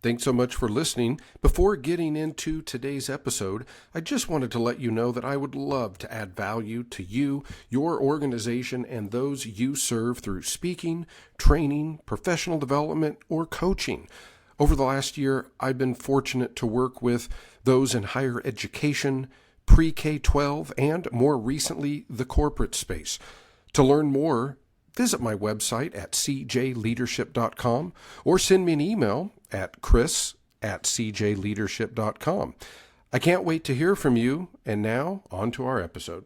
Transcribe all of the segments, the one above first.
Thanks so much for listening. Before getting into today's episode, I just wanted to let you know that I would love to add value to you, your organization, and those you serve through speaking, training, professional development, or coaching. Over the last year, I've been fortunate to work with those in higher education, pre-K-12, and more recently, the corporate space. To learn more, visit my website at cjleadership.com or send me an email at chris@cjleadership.com. I can't wait to hear from you, and now on to our episode.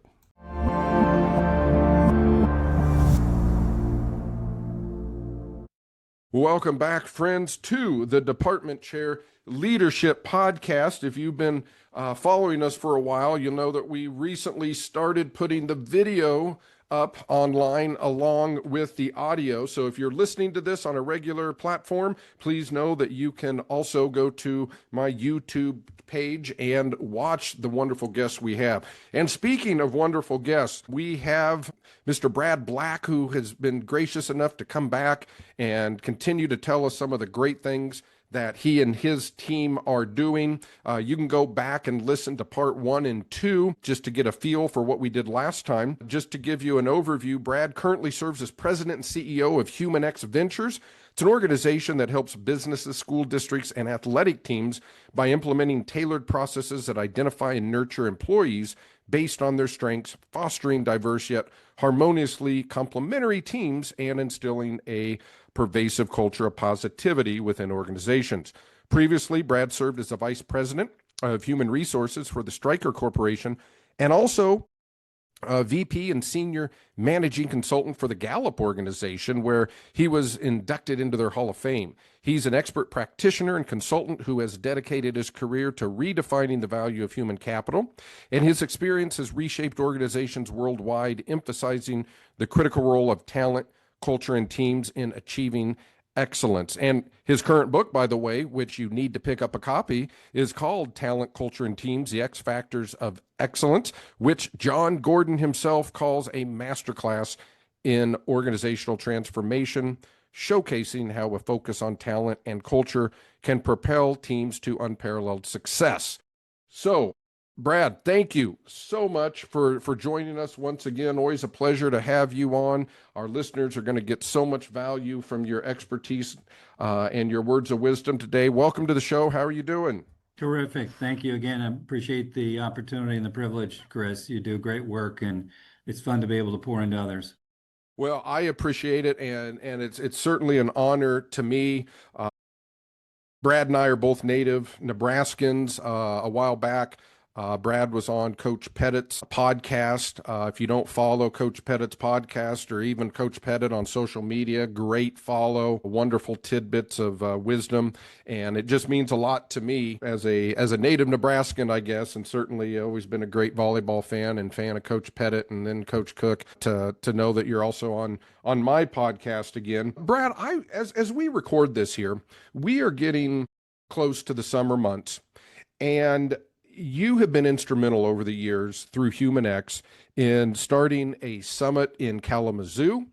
Welcome back, friends, to the Department Chair Leadership Podcast. If you've been following us for a while, you'll know that we recently started putting the video up online along with the audio. So if you're listening to this on a regular platform, please know that you can also go to my YouTube page and watch the wonderful guests we have. And speaking of wonderful guests, we have Mr. Brad Black, who has been gracious enough to come back and continue to tell us some of the great things that he and his team are doing. You can go back and listen to part 1 and 2 just to get a feel for what we did last time. Just to give you an overview, Brad currently serves as president and CEO of HumanEx Ventures. It's an organization that helps businesses, school districts, and athletic teams by implementing tailored processes that identify and nurture employees based on their strengths, fostering diverse yet harmoniously complementary teams, and instilling a pervasive culture of positivity within organizations. Previously, Brad served as the vice president of human resources for the Stryker Corporation and also VP and senior managing consultant for the Gallup Organization, where he was inducted into their Hall of Fame. He's an expert practitioner and consultant who has dedicated his career to redefining the value of human capital, and his experience has reshaped organizations worldwide, emphasizing the critical role of talent, culture, and teams in achieving excellence. And his current book, by the way, which you need to pick up a copy, is called Talent, Culture, and Teams, The X Factors of Excellence, which Jon Gordon himself calls a masterclass in organizational transformation, showcasing how a focus on talent and culture can propel teams to unparalleled success. So, Brad, thank you so much for joining us once again. Always a pleasure to have you on. Our listeners are going to get so much value from your expertise and your words of wisdom today. Welcome to the show. How are you doing? Terrific. Thank you again. I appreciate the opportunity and the privilege, Chris. You do great work, and it's fun to be able to pour into others. Well, I appreciate it, and it's certainly an honor to me. Brad and I are both native Nebraskans. A while back, Brad was on Coach Pettit's podcast. If you don't follow Coach Pettit's podcast or even Coach Pettit on social media, great follow, wonderful tidbits of wisdom. And it just means a lot to me as a native Nebraskan, I guess, and certainly always been a great volleyball fan and fan of Coach Pettit and then Coach Cook to know that you're also on my podcast again. Brad, as we record this here, we are getting close to the summer months, and you have been instrumental over the years through HumanEx in starting a summit in Kalamazoo.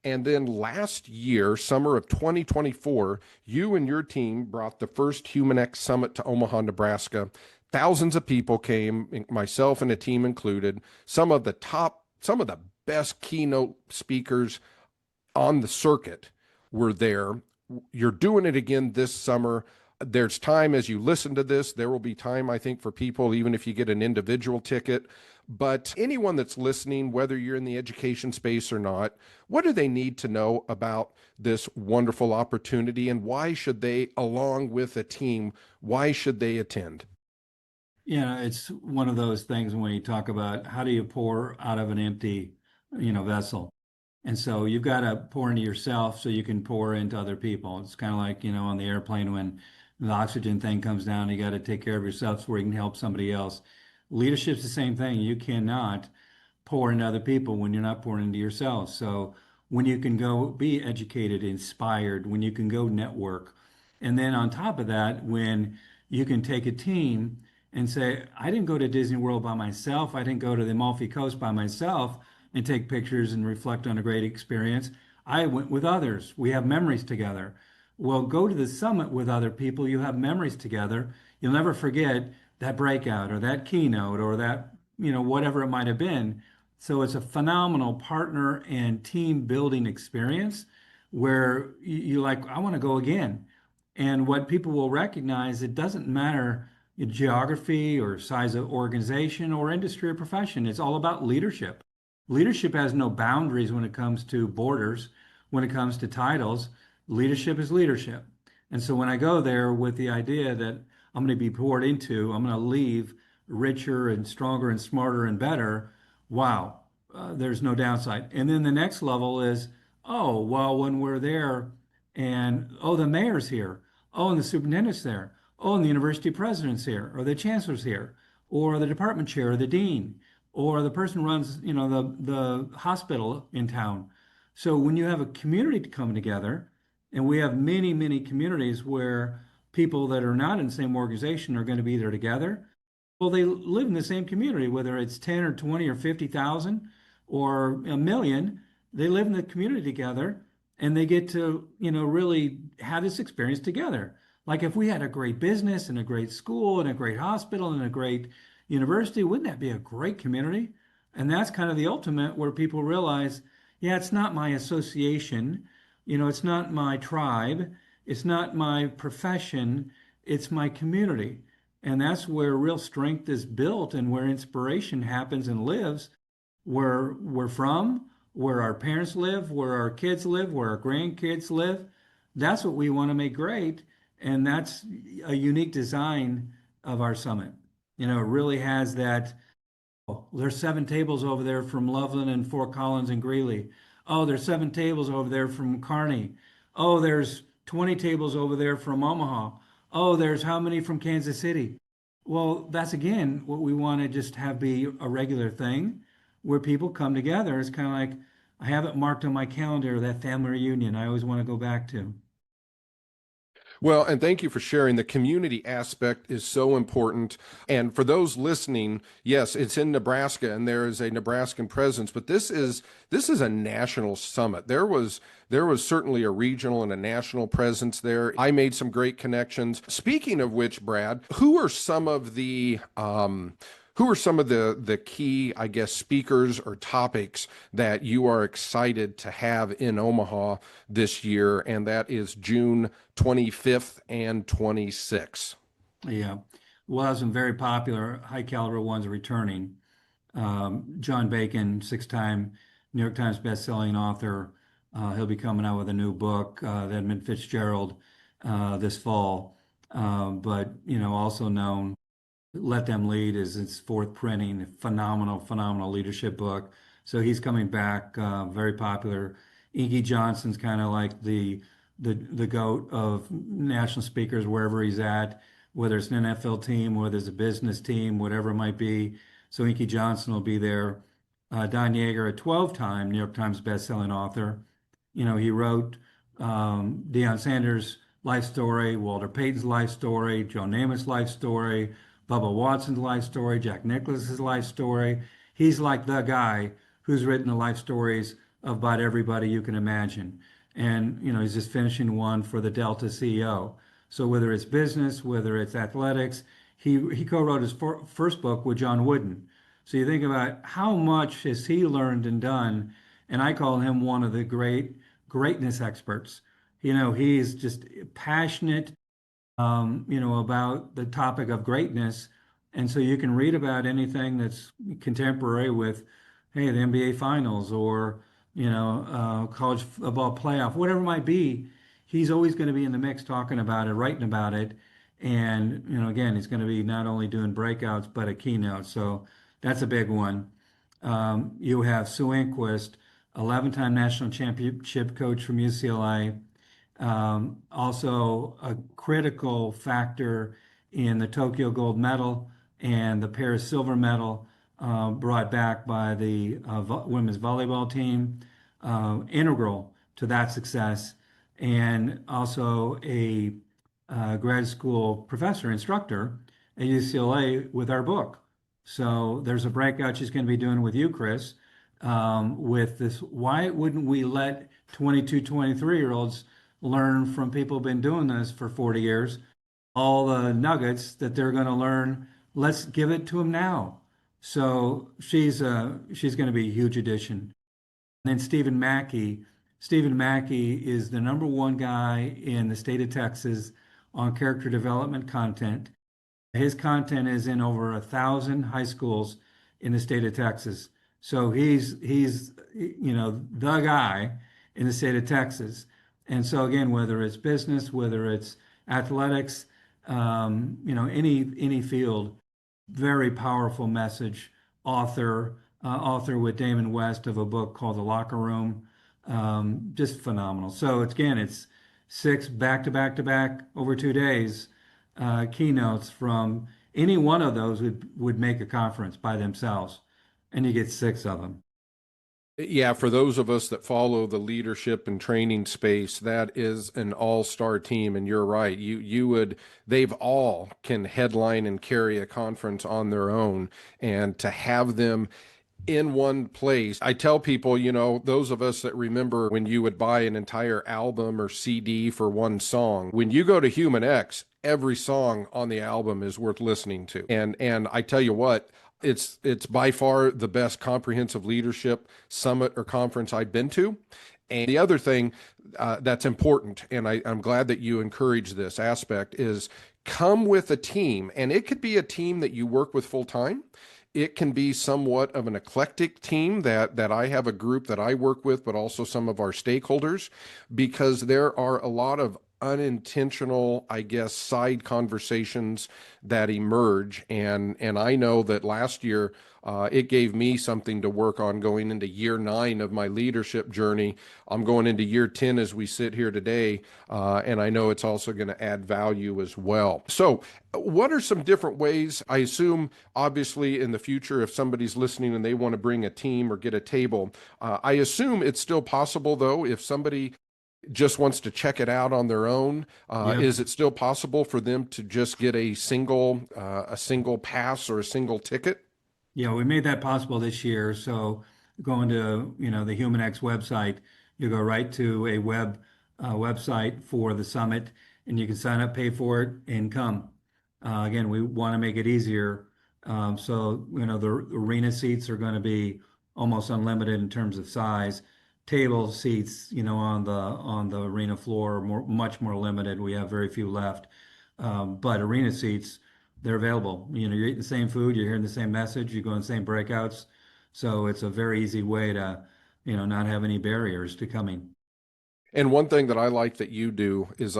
And then last year, summer of 2024, you and your team brought the first HumanEx Summit to Omaha, Nebraska. Thousands of people came, myself and a team included. Some of the best keynote speakers on the circuit were there. You're doing it again this summer. There's time as you listen to this. There will be time, I think, for people, even if you get an individual ticket. But anyone that's listening, whether you're in the education space or not, what do they need to know about this wonderful opportunity, and why should they, along with a team, why should they attend? Yeah, it's one of those things when you talk about how do you pour out of an empty, vessel. And so you've got to pour into yourself so you can pour into other people. It's kind of like, on the airplane when the oxygen thing comes down, you got to take care of yourself so you can help somebody else. Leadership's the same thing. You cannot pour into other people when you're not pouring into yourself. So when you can go be educated, inspired, when you can go network, and then on top of that, when you can take a team and say, I didn't go to Disney World by myself. I didn't go to the Amalfi Coast by myself and take pictures and reflect on a great experience. I went with others. We have memories together. Well, go to the summit with other people. You have memories together. You'll never forget that breakout or that keynote or that, whatever it might have been. So it's a phenomenal partner and team building experience where you like, I want to go again. And what people will recognize, it doesn't matter geography or size of organization or industry or profession. It's all about leadership. Leadership has no boundaries when it comes to borders, when it comes to titles. Leadership is leadership. And so when I go there with the idea that I'm going to be poured into, I'm going to leave richer and stronger and smarter and better, wow, there's no downside. And then the next level is, oh, well, when we're there and, oh, the mayor's here, oh, and the superintendent's there, oh, and the university president's here, or the chancellor's here, or the department chair, or the dean, or the person who runs, the hospital in town. So when you have a community coming together, and we have many, many communities where people that are not in the same organization are going to be there together. Well, they live in the same community, whether it's 10 or 20 or 50,000 or a million, they live in the community together and they get to, really have this experience together. Like if we had a great business and a great school and a great hospital and a great university, wouldn't that be a great community? And that's kind of the ultimate where people realize, yeah, it's not my association, it's not my tribe, it's not my profession, it's my community. And that's where real strength is built and where inspiration happens and lives, where we're from, where our parents live, where our kids live, where our grandkids live. That's what we want to make great. And that's a unique design of our summit. It really has that. Oh, there's 7 tables over there from Loveland and Fort Collins and Greeley. Oh, there's 7 tables over there from Kearney. Oh, there's 20 tables over there from Omaha. Oh, there's how many from Kansas City? Well, that's again what we want to just have be a regular thing where people come together. It's kind of like I have it marked on my calendar, that family reunion I always want to go back to. Well, and thank you for sharing. The community aspect is so important. And for those listening, yes, it's in Nebraska and there is a Nebraskan presence, but this is a national summit. There was certainly a regional and a national presence there. I made some great connections. Speaking of which, Brad, who are some of the key, I guess, speakers or topics that you are excited to have in Omaha this year? And that is June 25th and 26th. Yeah. Well, some very popular high caliber ones returning. John Bacon, 6-time New York Times bestselling author. He'll be coming out with a new book, Edmund Fitzgerald, this fall. But, also known, Let Them Lead is its fourth printing, phenomenal, phenomenal leadership book. So he's coming back, very popular. Inky Johnson's kind of like the goat of national speakers wherever he's at, whether it's an NFL team, whether it's a business team, whatever it might be. So Inky Johnson will be there. Don Yeager, a 12-time New York Times bestselling author. He wrote Deion Sanders' life story, Walter Payton's life story, Joe Namath's life story, Bubba Watson's life story, Jack Nicklaus's life story. He's like the guy who's written the life stories of about everybody you can imagine. And, he's just finishing one for the Delta CEO. So whether it's business, whether it's athletics, he co-wrote his first book with Jon Gordon. So you think about how much has he learned and done, and I call him one of the greatness experts. He's just passionate, about the topic of greatness. And so you can read about anything that's contemporary with, hey, the NBA Finals or, college football playoff, whatever it might be. He's always going to be in the mix talking about it, writing about it. And, again, he's going to be not only doing breakouts, but a keynote. So that's a big one. You have Sue Enquist, 11-time national championship coach from UCLA. Also a critical factor in the Tokyo gold medal and the Paris silver medal brought back by the women's volleyball team, integral to that success, and also a grad school professor, instructor at UCLA with our book. So there's a breakout she's going to be doing with you, Chris, with this, why wouldn't we let 22, 23-year-olds learn from people who've been doing this for 40 years, all the nuggets that they're going to learn. Let's give it to them now. So she's going to be a huge addition. And then Stephen Mackey. Stephen Mackey is the number one guy in the state of Texas on character development content. His content is in over 1,000 high schools in the state of Texas. So he's the guy in the state of Texas. And so again, whether it's business, whether it's athletics, any field, very powerful message. Author with Damon West of a book called The Locker Room. Just phenomenal. So it's 6 back to back to back over 2 days keynotes from any one of those would make a conference by themselves, and you get 6 of them. Yeah, for those of us that follow the leadership and training space, that is an all-star team. And you're right. They've all can headline and carry a conference on their own. And to have them in one place. I tell people, those of us that remember when you would buy an entire album or CD for one song, when you go to HumanEx, every song on the album is worth listening to. And I tell you what, it's by far the best comprehensive leadership summit or conference I've been to. And the other thing that's important, and I'm glad that you encourage this aspect, is come with a team. And it could be a team that you work with full time. It can be somewhat of an eclectic team that I have a group that I work with, but also some of our stakeholders, because there are a lot of unintentional, I guess, side conversations that emerge. And I know that last year, it gave me something to work on going into year 9 of my leadership journey. I'm going into year 10 as we sit here today, and I know it's also going to add value as well. So what are some different ways? I assume, obviously, in the future, if somebody's listening and they want to bring a team or get a table, I assume it's still possible, though, if somebody just wants to check it out on their own, Yep. is it still possible for them to just get a single pass or a single ticket? Yeah, we made that possible this year. So going to, the HumanEx website, you go right to a website for the summit, and you can sign up, pay for it, and come. Again, we want to make it easier. So, the arena seats are going to be almost unlimited in terms of size. Table seats, on the arena floor are much more limited. We have very few left. But arena seats, they're available. You're eating the same food, you're hearing the same message, you go in the same breakouts. So it's a very easy way to, not have any barriers to coming. And one thing that I like that you do is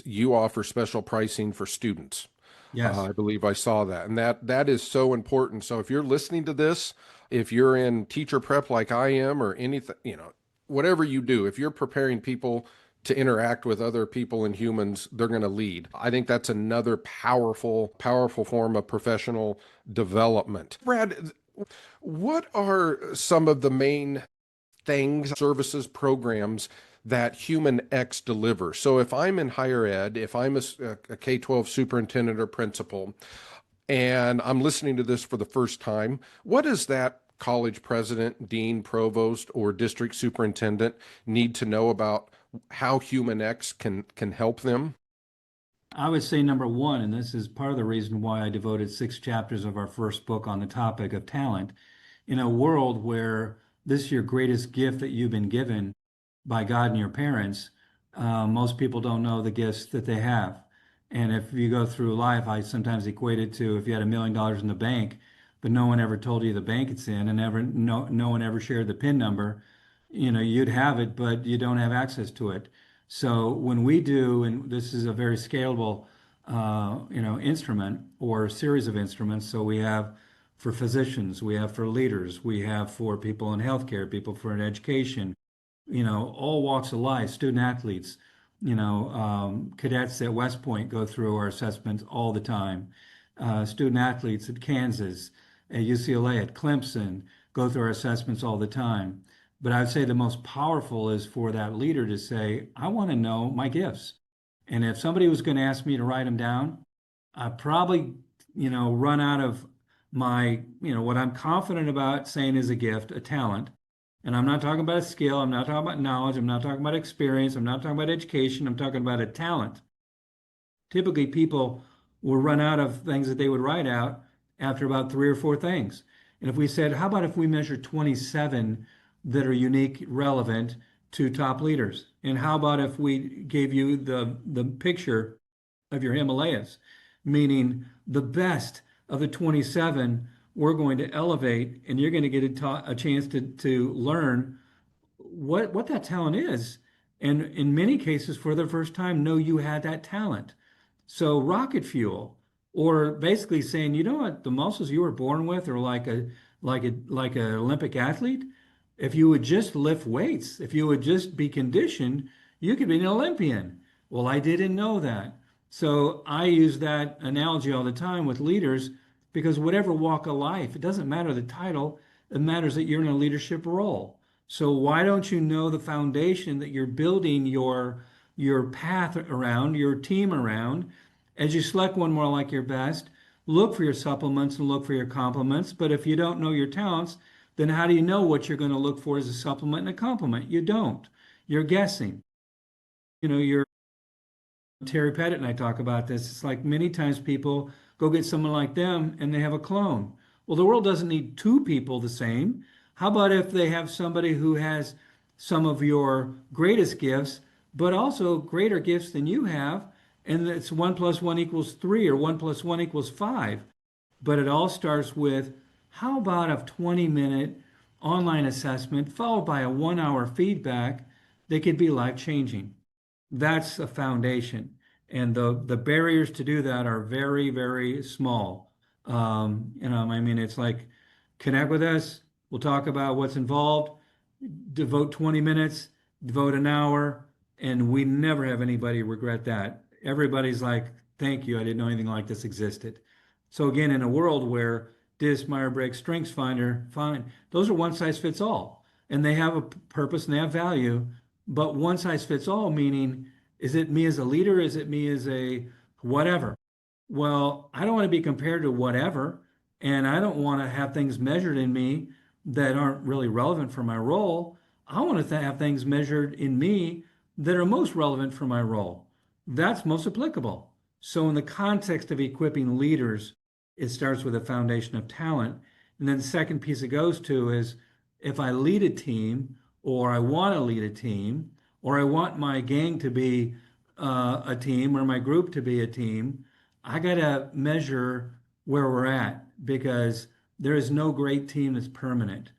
you offer special pricing for students. Yes. I believe I saw that. And that is so important. So if you're listening to this, if you're in teacher prep like I am or anything, whatever you do, if you're preparing people to interact with other people and humans, they're going to lead. I think that's another powerful, powerful form of professional development. Brad, what are some of the main things, services, programs that HumanEx delivers? So if I'm in higher ed, if I'm a K-12 superintendent or principal, and I'm listening to this for the first time, what does that college president, dean, provost, or district superintendent need to know about how HumanEx can help them? I would say number one, and this is part of the reason why I devoted 6 chapters of our first book on the topic of talent, in a world where this is your greatest gift that you've been given by God and your parents, most people don't know the gifts that they have. And if you go through life, I sometimes equate it to if you had $1 million in the bank, but no one ever told you the bank it's in, and no one ever shared the PIN number, you'd have it, but you don't have access to it. So when we do, and this is a very scalable, instrument or series of instruments. So we have for physicians, we have for leaders, we have for people in healthcare, people for in education, all walks of life, student athletes, cadets at West Point go through our assessments all the time. Student athletes at Kansas, at UCLA, at Clemson go through our assessments all the time. But I would say the most powerful is for that leader to say, I want to know my gifts. And if somebody was going to ask me to write them down, I'd probably, run out of my, what I'm confident about saying is a gift, a talent, And I'm not talking about a skill. I'm not talking about knowledge. I'm not talking about experience. I'm not talking about education. I'm talking about a talent. Typically, people will run out of things that they would write out after about three or four things. And if we said, how about if we measure 27 that are unique, relevant to top leaders? And how about if we gave you the picture of your Himalayas, meaning the best of the 27 we're going to elevate, and you're going to get a chance to learn what that talent is. And in many cases, for the first time, know you had that talent. So rocket fuel, or basically saying, you know what, the muscles you were born with are like an Olympic athlete. If you would just lift weights, if you would just be conditioned, you could be an Olympian. Well, I didn't know that. So I use that analogy all the time with leaders because whatever walk of life, it doesn't matter the title, it matters that you're in a leadership role. So why don't you know the foundation that you're building your path around, your team around? As you select one more like your best, look for your supplements and look for your complements. But if you don't know your talents, then how do you know what you're going to look for as a supplement and a complement? You don't. You're guessing. You're Terry Pettit and I talk about this. It's like many times people go get someone like them and they have a clone. Well, the world doesn't need two people the same. How about if they have somebody who has some of your greatest gifts, but also greater gifts than you have, and it's 1 + 1 = 3 or 1 + 1 = 5. But it all starts with how about a 20-minute online assessment followed by a 1 hour feedback that could be life changing. That's a foundation. And the barriers to do that are very, very small. I mean, it's like connect with us. We'll talk about what's involved, devote 20 minutes, devote an hour, and we never have anybody regret that. Everybody's like, thank you. I didn't know anything like this existed. So again, in a world where DIS, Myers-Briggs, Strengths Finder, fine, those are one size fits all. And they have a purpose and they have value, but one size fits all, meaning, is it me as a leader? Is it me as a whatever? Well, I don't want to be compared to whatever, and I don't want to have things measured in me that aren't really relevant for my role. I want to have things measured in me that are most relevant for my role. That's most applicable. So, in the context of equipping leaders, it starts with a foundation of talent. And then the second piece it goes to is if I lead a team, or I want to lead a team, or I want my gang to be a team, or my group to be a team, I got to measure where we're at because there is no great team that's permanent,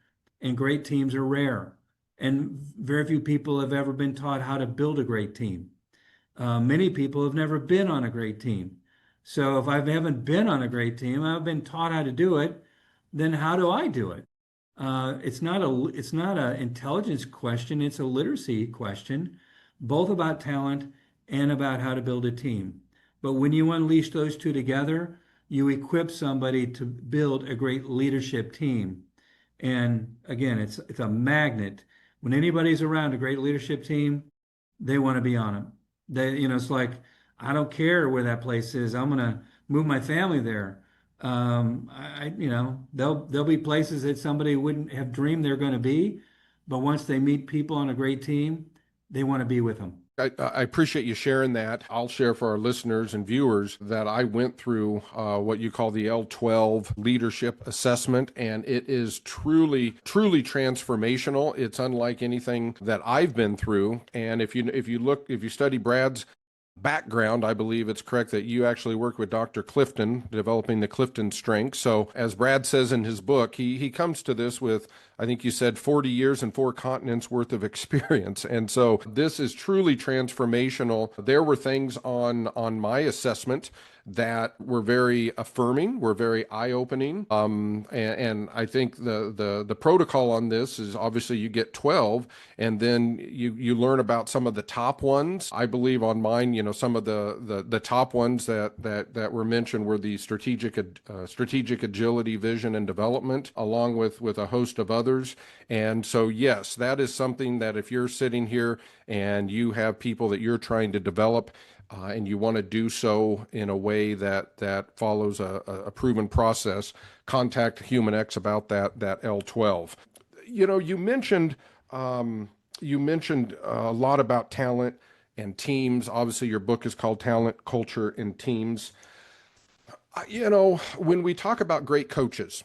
and great teams are rare. And very few people have ever been taught how to build a great team. Many people have never been on a great team. So if I haven't been on a great team, I've been taught how to do it, then how do I do it? It's not an intelligence question, it's a literacy question, both about talent and about how to build a team. But when you unleash those two together, you equip somebody to build a great leadership team. And again, it's a magnet. When anybody's around a great leadership team, they want to be on it. It's like, I don't care where that place is. I'm gonna move my family there. There'll be places that somebody wouldn't have dreamed they're going to be, but once they meet people on a great team, they want to be with them. I appreciate you sharing that. I'll share for our listeners and viewers that I went through what you call the L12 leadership assessment, and it is truly, truly transformational. It's unlike anything that I've been through. And if you study Brad's background, I believe it's correct that you actually work with Dr. Clifton, developing the Clifton strength. So as Brad says in his book, he comes to this with, I think you said 40 years and 4 continents worth of experience. And so this is truly transformational. There were things on my assessment that were very affirming, were very eye-opening. And I think the protocol on this is obviously you get 12, and then you learn about some of the top ones. I believe on mine, some of the top ones that were mentioned were the strategic agility, vision, and development, along with a host of others. And so, yes, that is something that if you're sitting here and you have people that you're trying to develop, and you want to do so in a way that follows a proven process, contact HumanEx about that L12. You mentioned a lot about talent and teams. Obviously, your book is called Talent, Culture, and Teams. When we talk about great coaches,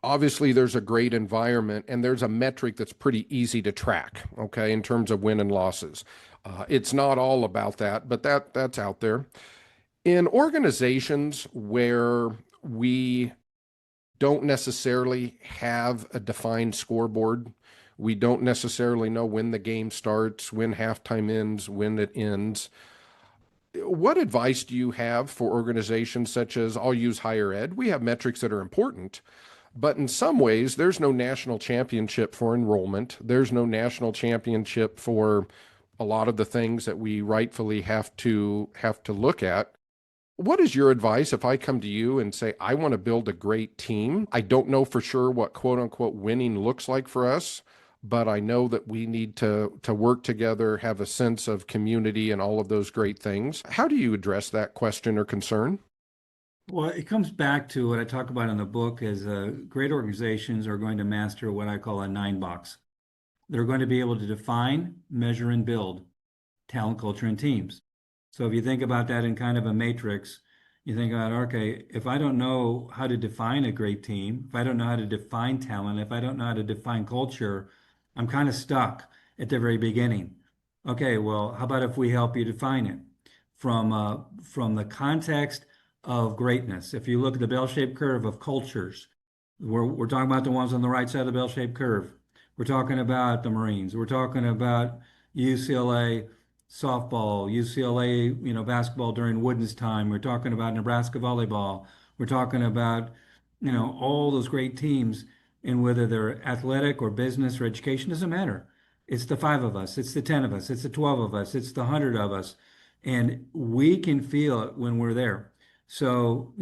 obviously there's a great environment and there's a metric that's pretty easy to track, okay, in terms of win and losses. It's not all about that, but that's out there. In organizations where we don't necessarily have a defined scoreboard, we don't necessarily know when the game starts, when halftime ends, when it ends. What advice do you have for organizations such as, I'll use higher ed? We have metrics that are important, but in some ways, there's no national championship for enrollment. There's no national championship for a lot of the things that we rightfully have to look at. What is your advice if I come to you and say, I want to build a great team? I don't know for sure what quote unquote winning looks like for us, but I know that we need to work together, have a sense of community and all of those great things. How do you address that question or concern? Well, it comes back to what I talk about in the book is great organizations are going to master what I call a 9 box. They're going to be able to define, measure, and build talent, culture, and teams. So if you think about that in kind of a matrix, you think about, okay, if I don't know how to define a great team, if I don't know how to define talent, if I don't know how to define culture, I'm kind of stuck at the very beginning. Okay, well, how about if we help you define it from the context of greatness? If you look at the bell-shaped curve of cultures, we're talking about the ones on the right side of the bell-shaped curve. We're talking about the Marines. We're talking about UCLA softball, UCLA, basketball during Wooden's time. We're talking about Nebraska volleyball. We're talking about, all those great teams, and whether they're athletic or business or education, doesn't matter. It's the 5 of us, it's the 10 of us, it's the 12 of us, it's the 100 of us. And we can feel it when we're there. So,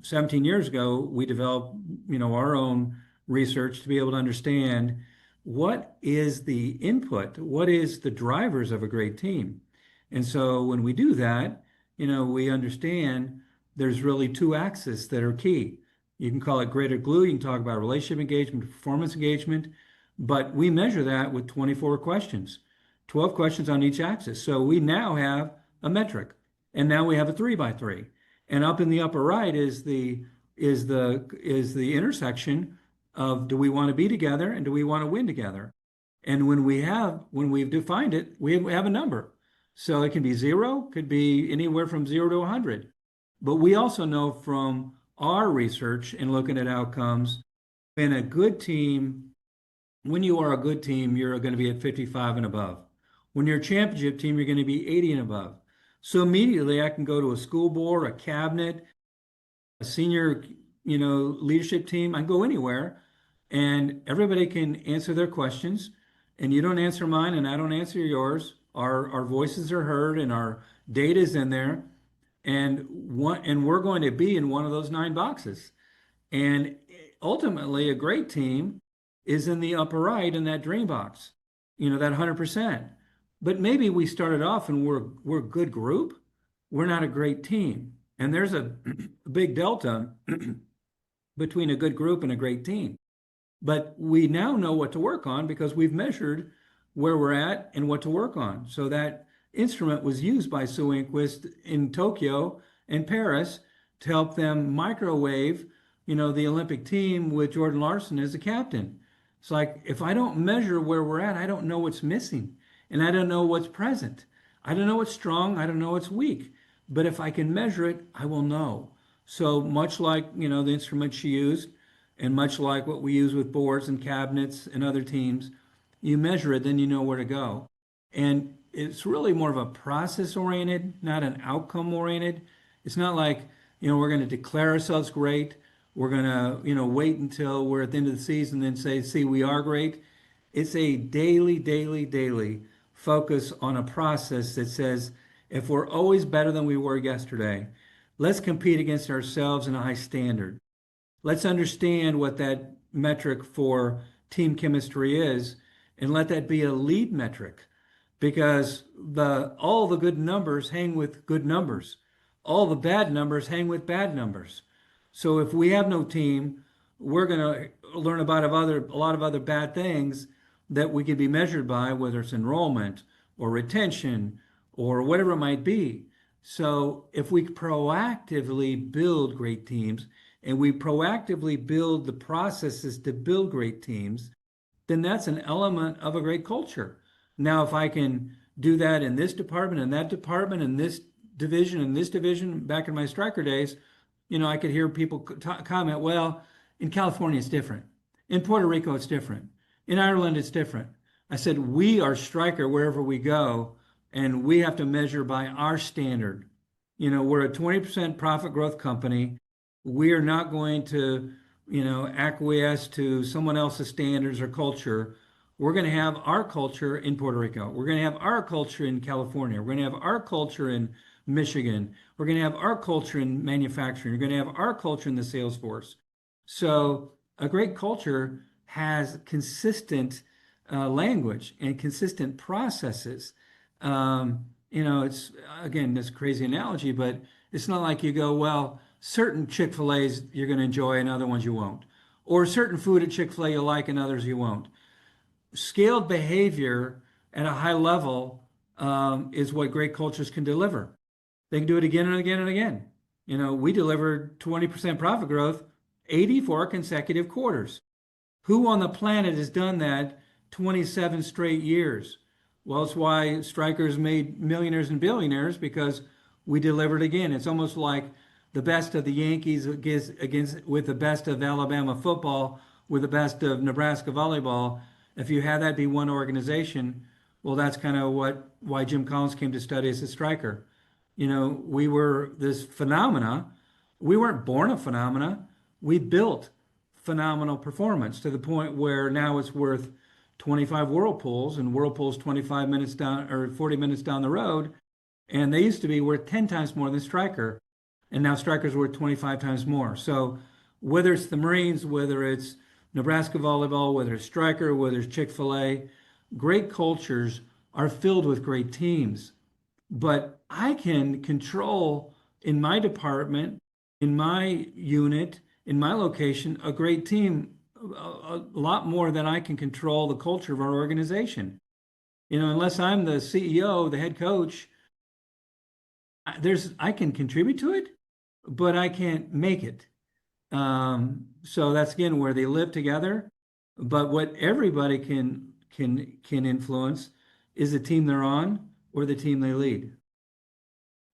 17 years ago, we developed, our own research to be able to understand what is the input, what is the drivers of a great team. And so when we do that, we understand there's really 2 axes that are key. You can call it greater glue, you can talk about relationship engagement, performance engagement, but we measure that with 24 questions, 12 questions on each axis. So we now have a metric, and now we have a 3x3. And up in the upper right is the intersection of, do we want to be together and do we want to win together? And when we've defined it, we have a number. So it can be 0, could be anywhere from 0 to 100. But we also know from our research and looking at outcomes, in a good team, when you are a good team, you're going to be at 55 and above. When you're a championship team, you're going to be 80 and above. So immediately I can go to a school board, a cabinet, a senior, leadership team. I can go anywhere and everybody can answer their questions, and you don't answer mine and I don't answer yours. Our voices are heard and our data is in there. And we're going to be in one of those 9 boxes. And ultimately a great team is in the upper right in that dream box, that 100%. But maybe we started off and we're a good group. We're not a great team. And there's a big delta between a good group and a great team. But we now know what to work on because we've measured where we're at and what to work on. So that instrument was used by Sue Inquist in Tokyo and Paris to help them microwave, the Olympic team with Jordan Larson as the captain. It's like, if I don't measure where we're at, I don't know what's missing and I don't know what's present. I don't know what's strong. I don't know what's weak. But if I can measure it, I will know. So much like, the instrument she used, and much like what we use with boards and cabinets and other teams, you measure it, then you know where to go. And it's really more of a process oriented, not an outcome oriented. It's not like, we're going to declare ourselves great. We're going to, wait until we're at the end of the season and then say, see, we are great. It's a daily focus on a process that says, if we're always better than we were yesterday, let's compete against ourselves in a high standard. Let's understand what that metric for team chemistry is, and let that be a lead metric, because all the good numbers hang with good numbers. All the bad numbers hang with bad numbers. So if we have no team, we're going to learn about a lot of other bad things that we could be measured by, whether it's enrollment or retention or whatever it might be. So if we proactively build great teams and we proactively build the processes to build great teams, then that's an element of a great culture. Now, if I can do that in this department and that department and this division, back in my Stryker days, I could hear people comment, well, in California it's different. In Puerto Rico it's different. In Ireland it's different. I said, we are Stryker wherever we go, and we have to measure by our standard. We're a 20% profit growth company. We are not going to, acquiesce to someone else's standards or culture. We're going to have our culture in Puerto Rico. We're going to have our culture in California. We're going to have our culture in Michigan. We're going to have our culture in manufacturing. We're going to have our culture in the sales force. So a great culture has consistent language and consistent processes. It's, again, this crazy analogy, but it's not like you go, well, certain Chick-fil-A's you're going to enjoy and other ones you won't. Or certain food at Chick-fil-A you'll like and others you won't. Scaled behavior at a high level is what great cultures can deliver. They can do it again and again and again. We delivered 20% profit growth 84 consecutive quarters. Who on the planet has done that 27 straight years? Well, it's why Stryker's made millionaires and billionaires, because we delivered again. It's almost like the best of the Yankees against with the best of Alabama football, with the best of Nebraska volleyball. If you had that be one organization, well, that's kind of why Jim Collins came to study us at Stryker. We were this phenomena. We weren't born a phenomena. We built phenomenal performance to the point where now it's worth 25 whirlpools, and whirlpools 25 minutes down or 40 minutes down the road. And they used to be worth 10 times more than Stryker. And now Stryker's worth 25 times more. So whether it's the Marines, whether it's Nebraska volleyball, whether it's Stryker, whether it's Chick-fil-A, great cultures are filled with great teams. But I can control in my department, in my unit, in my location, a great team a lot more than I can control the culture of our organization. Unless I'm the CEO, the head coach, I can contribute to it, but I can't make it. So that's again where they live together. But what everybody can influence is the team they're on or the team they lead.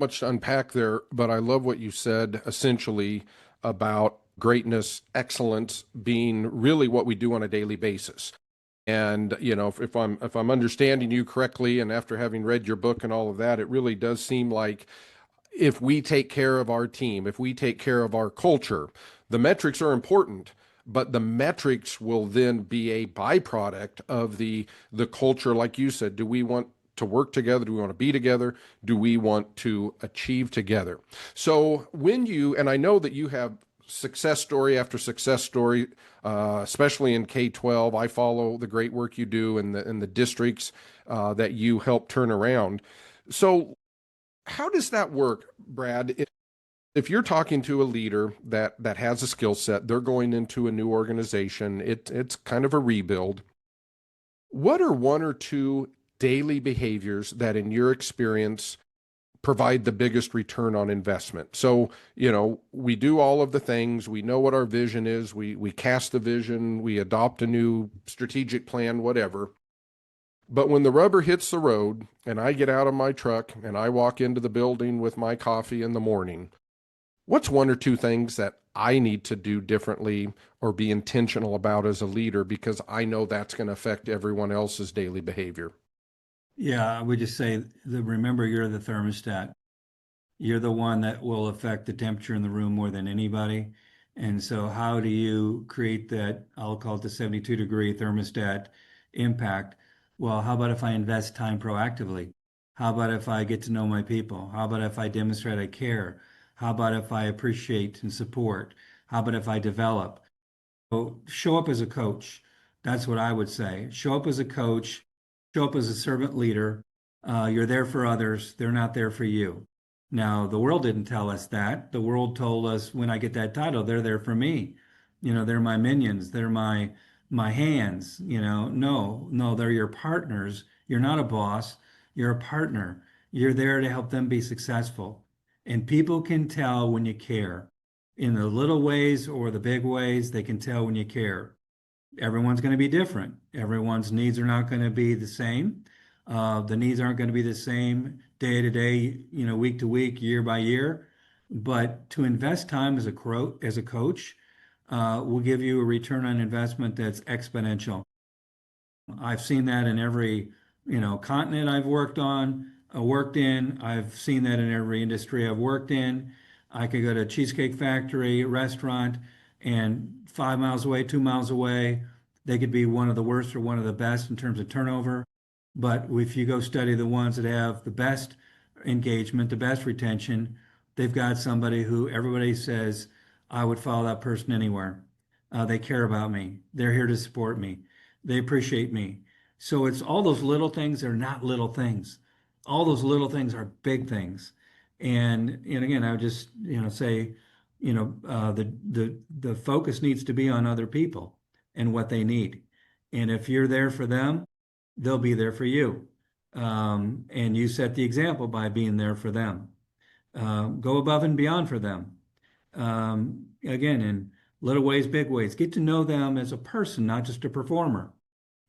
Much to unpack there, but I love what you said essentially about greatness, excellence being really what we do on a daily basis. And if I'm understanding you correctly, and after having read your book and all of that, it really does seem like if we take care of our team, if we take care of our culture, the metrics are important, but the metrics will then be a byproduct of the culture. Like you said, do we want to work together? Do we want to be together? Do we want to achieve together? So and I know that you have success story after success story, especially in K-12. I follow the great work you do in the districts that you help turn around. So how does that work, Brad? If you're talking to a leader that has a skill set, they're going into a new organization, it's kind of a rebuild. What are one or two daily behaviors that, in your experience, provide the biggest return on investment? So, we do all of the things, we know what our vision is, we cast the vision, we adopt a new strategic plan, whatever. But when the rubber hits the road and I get out of my truck and I walk into the building with my coffee in the morning, what's one or two things that I need to do differently or be intentional about as a leader, because I know that's going to affect everyone else's daily behavior? Yeah, I would just say remember, you're the thermostat. You're the one that will affect the temperature in the room more than anybody. And so how do you create that, I'll call it the 72-degree thermostat impact? Well, how about if I invest time proactively? How about if I get to know my people? How about if I demonstrate I care? How about if I appreciate and support? How about if I develop? So show up as a coach. That's what I would say. Show up as a coach. Show up as a servant leader. You're there for others. They're not there for you. Now, the world didn't tell us that. The world told us when I get that title, they're there for me. they're my minions, they're my hands, no, they're your partners. You're not a boss, you're a partner. You're there to help them be successful. And people can tell when you care. In the little ways or the big ways, they can tell when you care. Everyone's going to be different. Everyone's needs are not going to be the same. The needs aren't going to be the same day to day, week to week, year by year. But to invest time as a coach will give you a return on investment that's exponential. I've seen that in every, continent I've worked in. I've seen that in every industry I've worked in. I could go to a Cheesecake Factory restaurant and 5 miles away, 2 miles away, they could be one of the worst or one of the best in terms of turnover. But if you go study the ones that have the best engagement, the best retention, they've got somebody who everybody says, I would follow that person anywhere. They care about me. They're here to support me. They appreciate me. So it's all those little things. They're not little things. All those little things are big things. And again, I would just say, the focus needs to be on other people and what they need. And if you're there for them, they'll be there for you. And you set the example by being there for them. Go above and beyond for them. Again, in little ways, big ways. Get to know them as a person, not just a performer.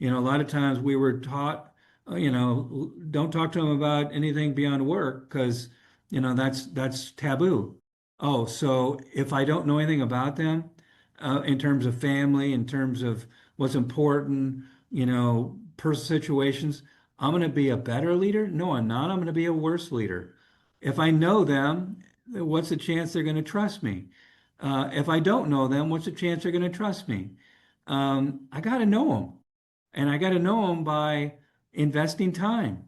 A lot of times we were taught, don't talk to them about anything beyond work because, that's taboo. Oh, so if I don't know anything about them, in terms of family, in terms of what's important, personal situations, I'm going to be a better leader? No, I'm not. I'm going to be a worse leader. If I know them, what's the chance they're going to trust me? If I don't know them, what's the chance they're going to trust me? I got to know them. And I got to know them by investing time.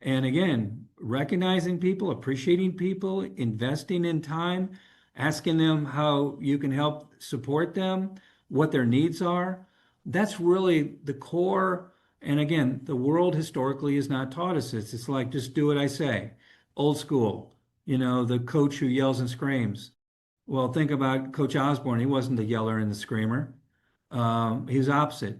And again, recognizing people, appreciating people, investing in time, asking them how you can help support them, what their needs are. That's really the core. And again, the world historically has not taught us this. It's like, just do what I say. Old school, the coach who yells and screams. Well, think about Coach Osborne. He wasn't the yeller and the screamer. He was opposite.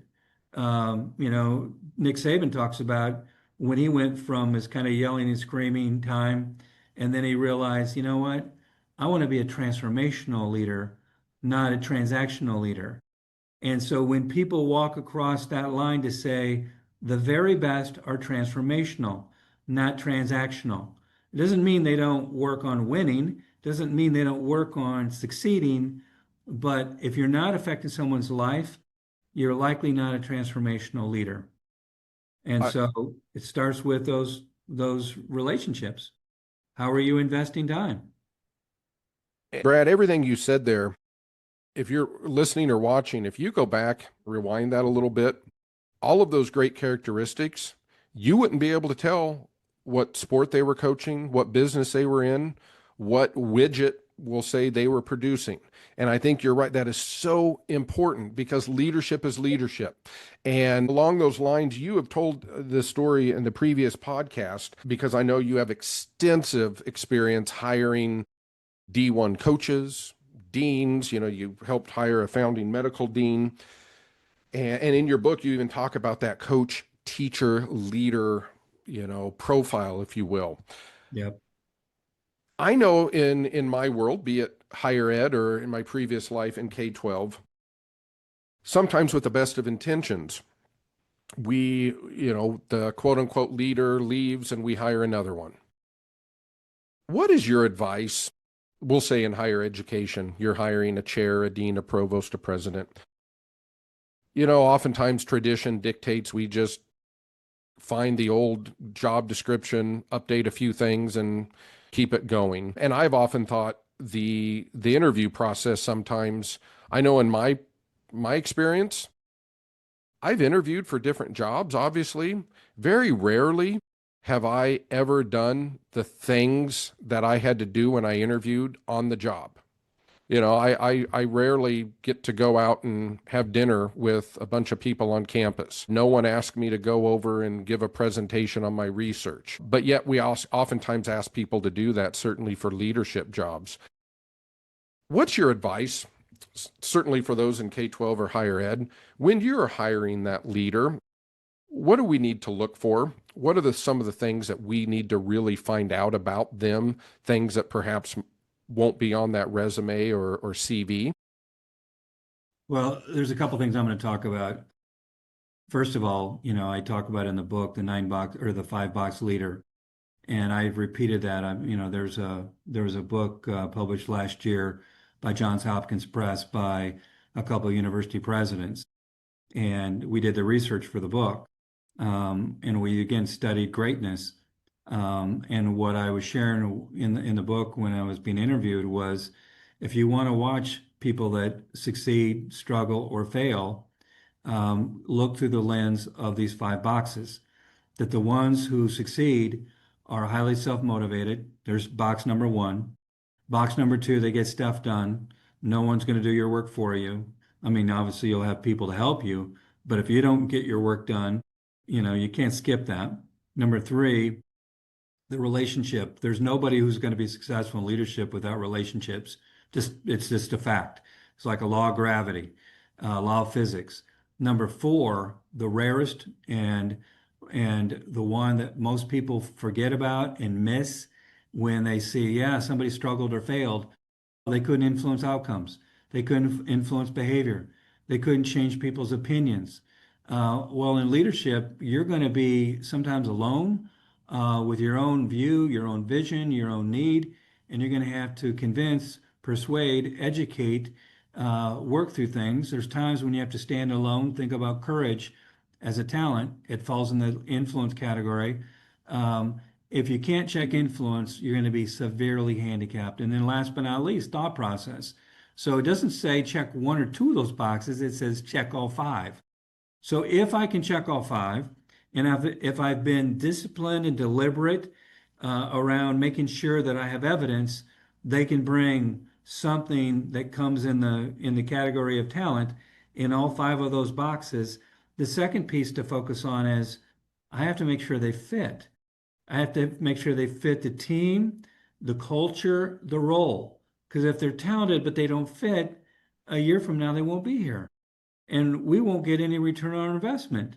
Nick Saban talks about when he went from his kind of yelling and screaming time, and then he realized, you know what? I want to be a transformational leader, not a transactional leader. And so when people walk across that line to say the very best are transformational, not transactional, it doesn't mean they don't work on winning, doesn't mean they don't work on succeeding, but if you're not affecting someone's life, you're likely not a transformational leader. And so it starts with those relationships. How are you investing time? Brad, everything you said there, if you're listening or watching, if you go back, rewind that a little bit, all of those great characteristics, you wouldn't be able to tell what sport they were coaching, what business they were in, what widget we'll say they were producing. And I think you're right. That is so important because leadership is leadership. And along those lines, you have told this story in the previous podcast because I know you have extensive experience hiring D1 coaches, deans. You helped hire a founding medical dean. And in your book, you even talk about that coach, teacher, leader, profile, if you will. Yep. I know in my world, be it higher ed or in my previous life in K-12, sometimes with the best of intentions, we, the quote unquote leader leaves and we hire another one. What is your advice? We'll say in higher education, you're hiring a chair, a dean, a provost, a president. Oftentimes tradition dictates we just find the old job description, update a few things, and keep it going. And I've often thought the interview process sometimes, I know in my experience, I've interviewed for different jobs, obviously. Very rarely have I ever done the things that I had to do when I interviewed on the job. I rarely get to go out and have dinner with a bunch of people on campus. No one asked me to go over and give a presentation on my research. But yet we oftentimes ask people to do that, certainly for leadership jobs. What's your advice certainly for those in K-12 or higher ed, when you're hiring that leader, what do we need to look for? What are some of the things that we need to really find out about them, things that perhaps won't be on that resume or CV? Well, there's a couple things I'm going to talk about. First of all, I talk about in the book the 9-box or the 5-box leader, and I've repeated that. There was a book published last year by Johns Hopkins Press by a couple of university presidents, and we did the research for the book, and we again studied greatness. And what I was sharing in the book when I was being interviewed was, if you want to watch people that succeed, struggle, or fail, look through the lens of these 5 boxes. That the ones who succeed are highly self-motivated. There's box number 1. Box number 2, they get stuff done. No one's going to do your work for you. I mean, obviously you'll have people to help you, but if you don't get your work done, you can't skip that. Number 3, the relationship. There's nobody who's going to be successful in leadership without relationships. It's just a fact. It's like a law of gravity, law of physics. Number 4, the rarest and the one that most people forget about and miss when they see, yeah, somebody struggled or failed. They couldn't influence outcomes. They couldn't influence behavior. They couldn't change people's opinions. Well, in leadership, you're going to be sometimes alone with your own view, your own vision, your own need, and you're going to have to convince, persuade, educate, work through things. There's times when you have to stand alone. Think about courage as a talent. It falls in the influence category. If you can't check influence, you're going to be severely handicapped. And then last but not least, thought process. So it doesn't say check 1 or 2 of those boxes. It says check all 5. So if I can check all 5, and if I've been disciplined and deliberate around making sure that I have evidence, they can bring something that comes in the category of talent in all 5 of those boxes. The second piece to focus on is I have to make sure they fit. I have to make sure they fit the team, the culture, the role. Because if they're talented but they don't fit, a year from now they won't be here. And we won't get any return on our investment.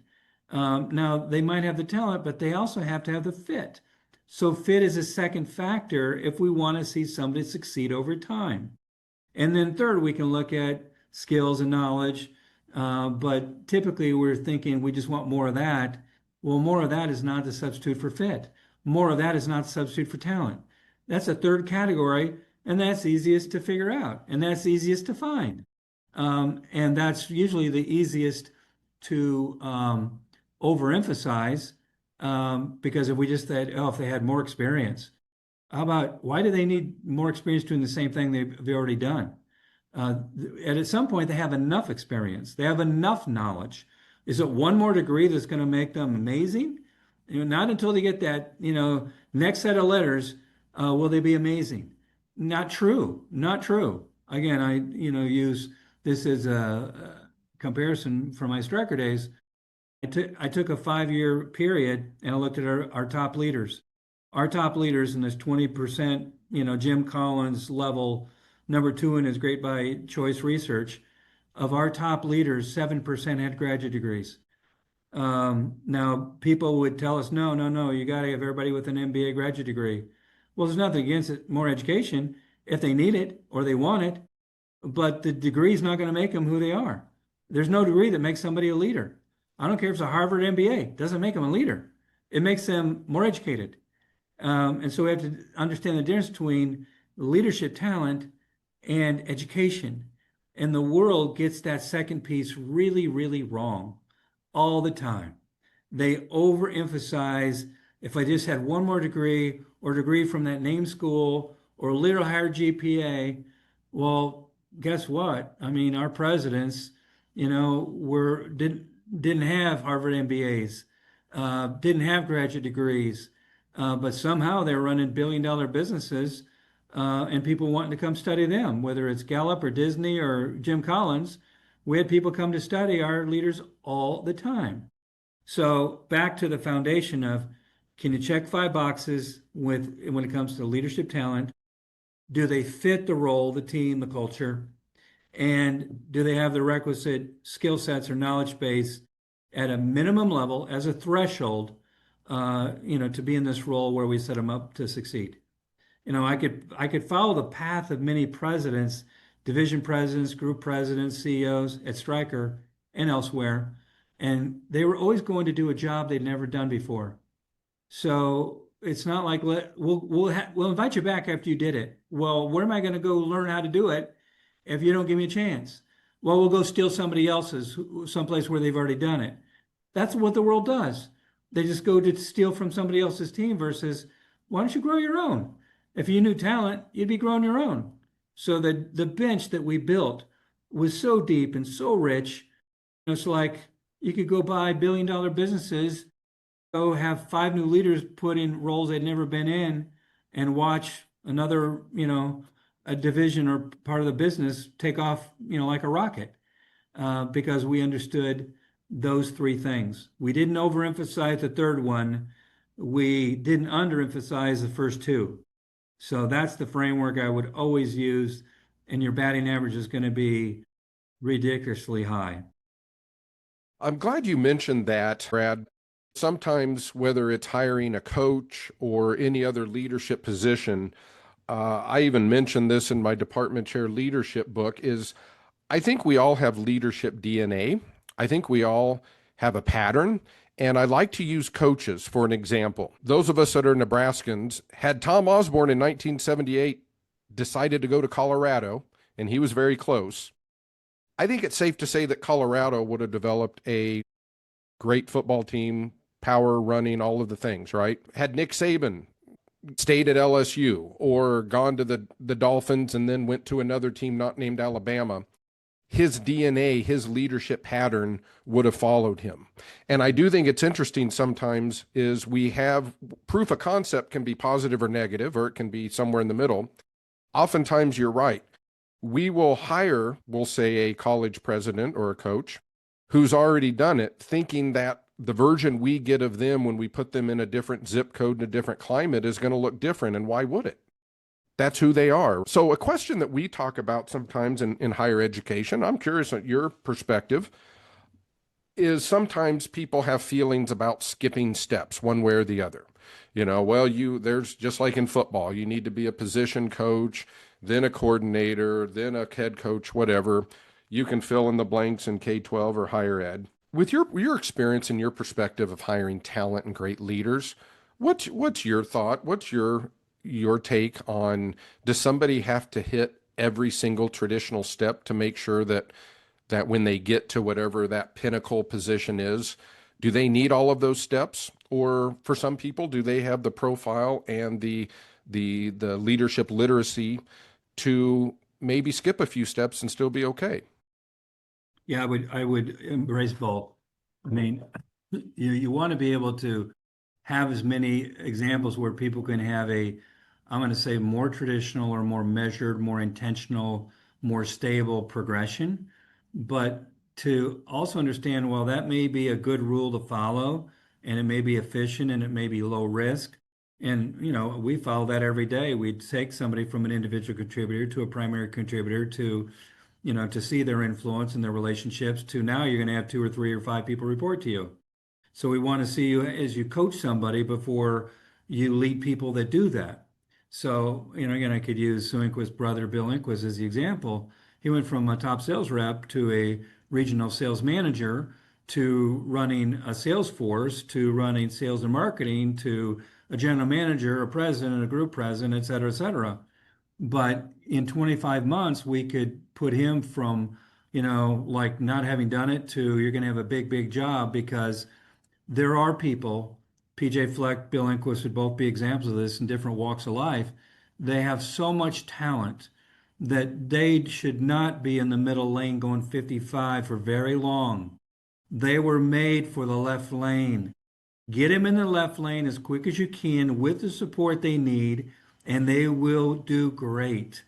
Now, they might have the talent, but they also have to have the fit. So fit is a second factor if we want to see somebody succeed over time. And then third, we can look at skills and knowledge. But typically we're thinking we just want more of that. Well, more of that is not the substitute for fit. More of that is not the substitute for talent. That's a third category, and that's easiest to figure out, and that's easiest to find. And that's usually the easiest to overemphasize because if we just said, oh, if they had more experience, how about why do they need more experience doing the same thing they've already done? And at some point, they have enough experience. They have enough knowledge. Is it one more degree that's going to make them amazing? Not until they get that, next set of letters will they be amazing. Not true. Not true. Again, I, use this as a comparison from my Stryker days. I took a 5-year period and I looked at our top leaders. Our top leaders in this 20%, Jim Collins level, number 2 in his Great by Choice research, of our top leaders, 7% had graduate degrees. Now, people would tell us, no, you got to have everybody with an MBA graduate degree. Well, there's nothing against it, more education if they need it or they want it, but the degree is not going to make them who they are. There's no degree that makes somebody a leader. I don't care if it's a Harvard MBA, it doesn't make them a leader. It makes them more educated. And so we have to understand the difference between leadership talent and education. And the world gets that second piece really, really wrong all the time. They overemphasize, if I just had one more degree or degree from that name school or a little higher GPA, well, guess what? I mean, our presidents, didn't have Harvard MBAs, didn't have graduate degrees, but somehow they're running billion-dollar businesses and people wanting to come study them, whether it's Gallup or Disney or Jim Collins. We had people come to study our leaders all the time. So back to the foundation of, can you check 5 boxes when it comes to leadership talent? Do they fit the role, the team, the culture? And do they have the requisite skill sets or knowledge base at a minimum level as a threshold, to be in this role where we set them up to succeed? I could follow the path of many presidents, division presidents, group presidents, CEOs at Stryker and elsewhere, and they were always going to do a job they'd never done before. So it's not like we'll invite you back after you did it. Well, where am I going to go learn how to do it if you don't give me a chance? Well, we'll go steal somebody else's, someplace where they've already done it. That's what the world does. They just go to steal from somebody else's team versus why don't you grow your own? If you knew talent, you'd be growing your own. So the bench that we built was so deep and so rich. It's like you could go buy billion-dollar businesses, go have 5 new leaders put in roles they'd never been in, and watch another, a division or part of the business take off, like a rocket, because we understood those three things. We didn't overemphasize the third one. We didn't underemphasize the first two. So that's the framework I would always use, and your batting average is going to be ridiculously high. I'm glad you mentioned that, Brad. Sometimes, whether it's hiring a coach or any other leadership position, I even mentioned this in my department chair leadership book, is I think we all have leadership DNA. I think we all have a pattern. And I like to use coaches for an example. Those of us that are Nebraskans, had Tom Osborne in 1978 decided to go to Colorado, and he was very close, I think it's safe to say that Colorado would have developed a great football team, power, running, all of the things, right? Had Nick Saban stayed at LSU or gone to the Dolphins and then went to another team not named Alabama, his DNA, his leadership pattern would have followed him. And I do think it's interesting sometimes is we have proof of concept can be positive or negative, or it can be somewhere in the middle. Oftentimes you're right. We will hire, we'll say, a college president or a coach who's already done it, thinking that the version we get of them when we put them in a different zip code and a different climate is going to look different. And why would it? That's who they are. So a question that we talk about sometimes in higher education, I'm curious at your perspective, is sometimes people have feelings about skipping steps one way or the other. There's just like in football, you need to be a position coach, then a coordinator, then a head coach, whatever. You can fill in the blanks in K-12 or higher ed. With your experience and your perspective of hiring talent and great leaders, what's your thought? What's your take on, does somebody have to hit every single traditional step to make sure that when they get to whatever that pinnacle position is, do they need all of those steps? Or for some people, do they have the profile and the leadership literacy to maybe skip a few steps and still be okay? Yeah, I would embrace both. I mean, you want to be able to have as many examples where people can have I'm going to say, more traditional or more measured, more intentional, more stable progression. But to also understand, well, that may be a good rule to follow, and it may be efficient and it may be low risk. And, we follow that every day. We take somebody from an individual contributor to a primary contributor to see their influence and their relationships to now you're going to have 2 or 3 or 5 people report to you. So we want to see you as you coach somebody before you lead people that do that. So, again, I could use Sue Inquist's brother, Bill Inquist, as the example. He went from a top sales rep to a regional sales manager to running a sales force to running sales and marketing to a general manager, a president, a group president, et cetera, et cetera. But in 25 months, we could put him from, like not having done it to you're going to have a big, big job, because there are people, PJ Fleck, Bill Inquist would both be examples of this in different walks of life. They have so much talent that they should not be in the middle lane going 55 for very long. They were made for the left lane. Get them in the left lane as quick as you can with the support they need, and they will do great.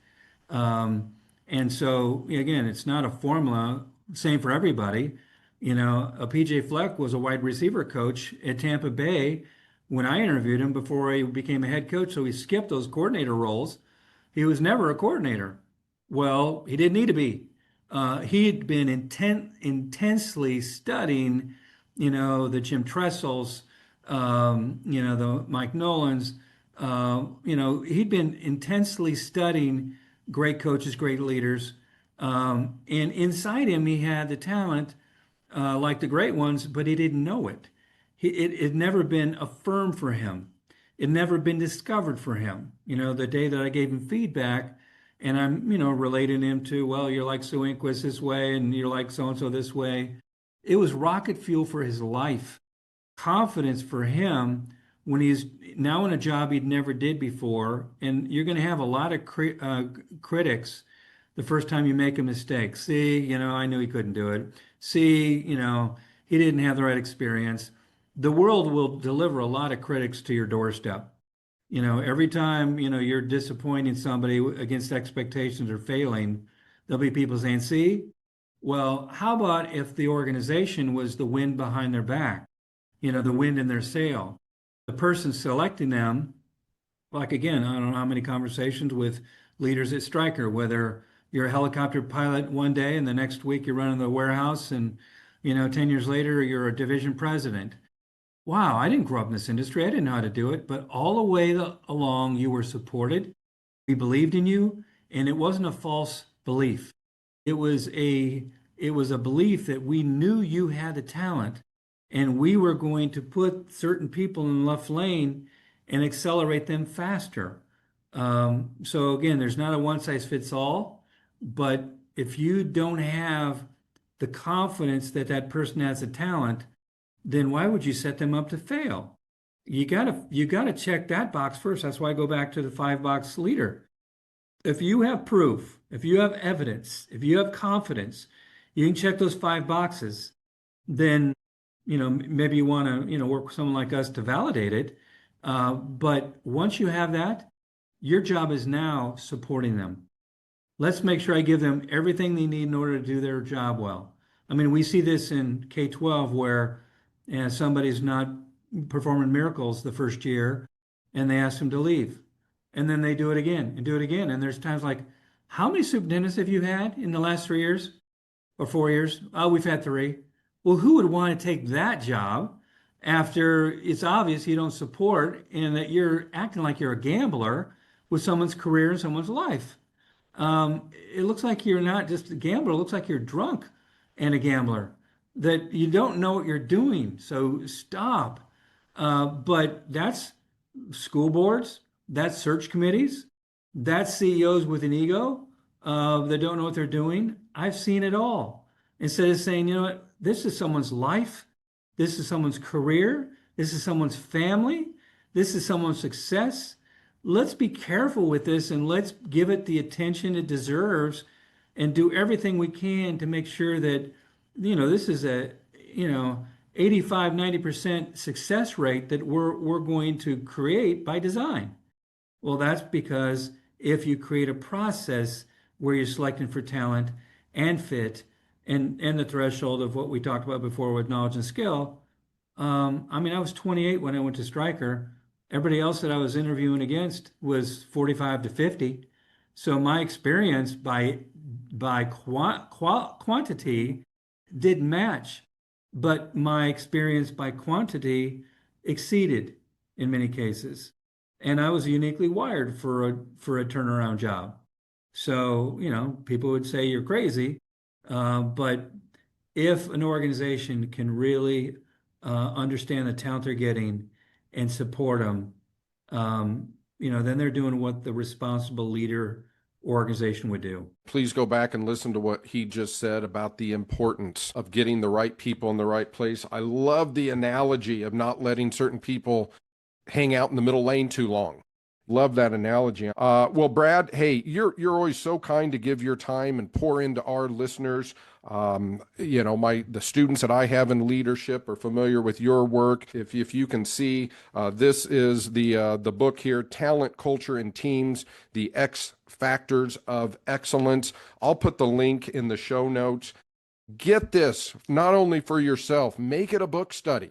And so, again, it's not a formula, same for everybody. A PJ Fleck was a wide receiver coach at Tampa Bay when I interviewed him before he became a head coach. So he skipped those coordinator roles. He was never a coordinator. Well, he didn't need to be. He had been intensely studying, the Jim Tressels, the Mike Nolans. He'd been intensely studying great coaches, great leaders. And inside him, he had the talent, like the great ones, but he didn't know it. It had never been affirmed for him. It never been discovered for him. The day that I gave him feedback, and I'm, relating him to, well, you're like Sue Inquist this way, and you're like so and so this way. It was rocket fuel for his life, confidence for him when he's now in a job he'd never did before. And you're going to have a lot of critics the first time you make a mistake. See, I knew he couldn't do it. See, he didn't have the right experience. The world will deliver a lot of critics to your doorstep. Every time, you're disappointing somebody against expectations or failing, there'll be people saying, see, well, how about if the organization was the wind behind their back, the wind in their sail? The person selecting them, like again, I don't know how many conversations with leaders at Stryker, whether you're a helicopter pilot one day and the next week you're running the warehouse and, 10 years later, you're a division president. Wow, I didn't grow up in this industry. I didn't know how to do it, but all the way along you were supported. We believed in you, and it wasn't a false belief. It was a belief that we knew you had the talent, and we were going to put certain people in the left lane and accelerate them faster. So again, there's not a one size fits all, but if you don't have the confidence that that person has a talent, then why would you set them up to fail? You gotta check that box first. That's why I go back to the 5-box leader. If you have proof, if you have evidence, if you have confidence, you can check those 5 boxes. Then, maybe you want to, work with someone like us to validate it. But once you have that, your job is now supporting them. Let's make sure I give them everything they need in order to do their job well. I mean, we see this in K-12 where somebody's not performing miracles the first year and they ask them to leave. And then they do it again and do it again. And there's times like, how many superintendents have you had in the last 3 years or 4 years? Oh, we've had 3. Well, who would want to take that job after it's obvious you don't support and that you're acting like you're a gambler with someone's career and someone's life? It looks like you're not just a gambler. It looks like you're drunk and a gambler, that you don't know what you're doing. So stop. But that's school boards, that's search committees, that's CEOs with an ego that don't know what they're doing. I've seen it all. Instead of saying, you know what, this is someone's life, this is someone's career, this is someone's family, this is someone's success. Let's be careful with this and let's give it the attention it deserves and do everything we can to make sure that, this is a, 85, 90% success rate that we're going to create by design. Well, that's because if you create a process where you're selecting for talent and fit and the threshold of what we talked about before with knowledge and skill. I was 28 when I went to Stryker. Everybody else that I was interviewing against was 45 to 50. So my experience by quantity didn't match, but my experience by quantity exceeded in many cases. And I was uniquely wired for a turnaround job. So, people would say you're crazy, but if an organization can really understand the talent they're getting and support them, then they're doing what the responsible leader organization would do. Please go back and listen to what he just said about the importance of getting the right people in the right place. I love the analogy of not letting certain people hang out in the middle lane too long. Love that analogy. Well, Brad, hey, you're always so kind to give your time and pour into our listeners. The students that I have in leadership are familiar with your work. If you can see, this is the book here, Talent, Culture, and Teams: The X Factors of Excellence. I'll put the link in the show notes. Get this, not only for yourself, make it a book study.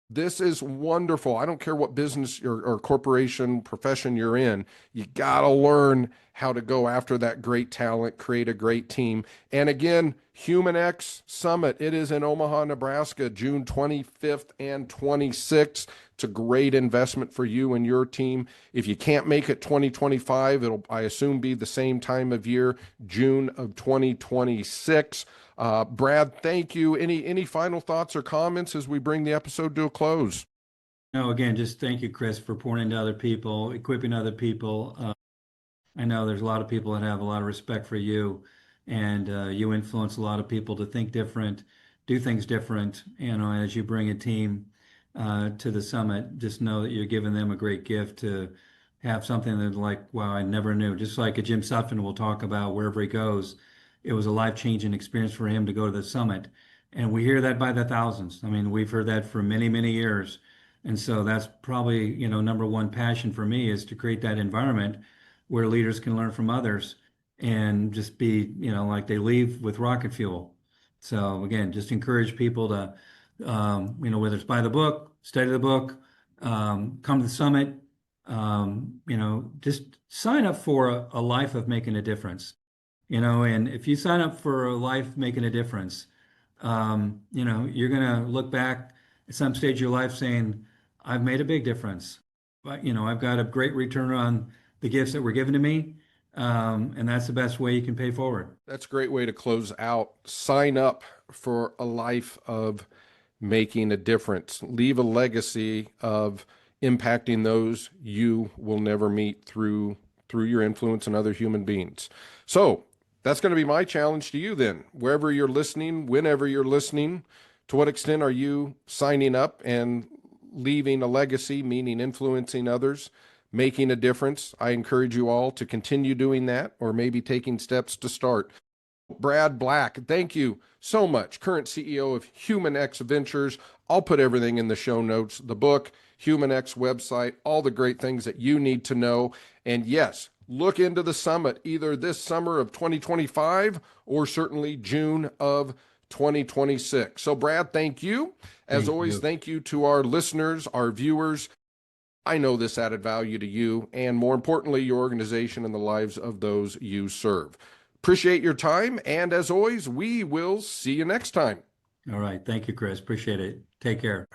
This is wonderful. I don't care what business or corporation profession you're in. You got to learn how to go after that great talent, create a great team. And again, HumanEx Summit. It is in Omaha, Nebraska, June 25th and 26th. It's a great investment for you and your team. If you can't make it 2025, it'll, I assume, be the same time of year, June of 2026. Brad, thank you. Any final thoughts or comments as we bring the episode to a close? No, again, just thank you, Chris, for pouring into other people, equipping other people. I know there's a lot of people that have a lot of respect for you, and you influence a lot of people to think different, do things different. You know, as you bring a team to the summit, just know that you're giving them a great gift to have something that, like, wow, I never knew. Just like a Jim Sutphin will talk about wherever he goes, it was a life-changing experience for him to go to the summit. And we hear that by the thousands. I mean, we've heard that for many, many years. And so that's probably, you know, number one passion for me is to create that environment where leaders can learn from others and just be, you know, like they leave with rocket fuel. So again, just encourage people to, you know, whether it's buy the book, study the book, come to the summit, you know, just sign up for a life of making a difference. You know, and if you sign up for a life making a difference, you know, you're going to look back at some stage of your life saying, I've made a big difference. But, you know, I've got a great return on the gifts that were given to me. And that's the best way you can pay forward. That's a great way to close out. Sign up for a life of making a difference. Leave a legacy of impacting those you will never meet through your influence on other human beings. So that's going to be my challenge to you then. Wherever you're listening, whenever you're listening, to what extent are you signing up and leaving a legacy, meaning influencing others, making a difference? I encourage you all to continue doing that, or maybe taking steps to start. Brad Black, thank you so much. Current CEO of HumanEx Ventures. I'll put everything in the show notes, the book, HumanEx website, all the great things that you need to know. And yes, look into the summit either this summer of 2025 or certainly June of 2026. So Brad, thank you. As Thank always, you. thank you to our listeners, our viewers. I know this added value to you and, more importantly, your organization and the lives of those you serve. Appreciate your time. And as always, we will see you next time. All right. Thank you, Chris. Appreciate it. Take care.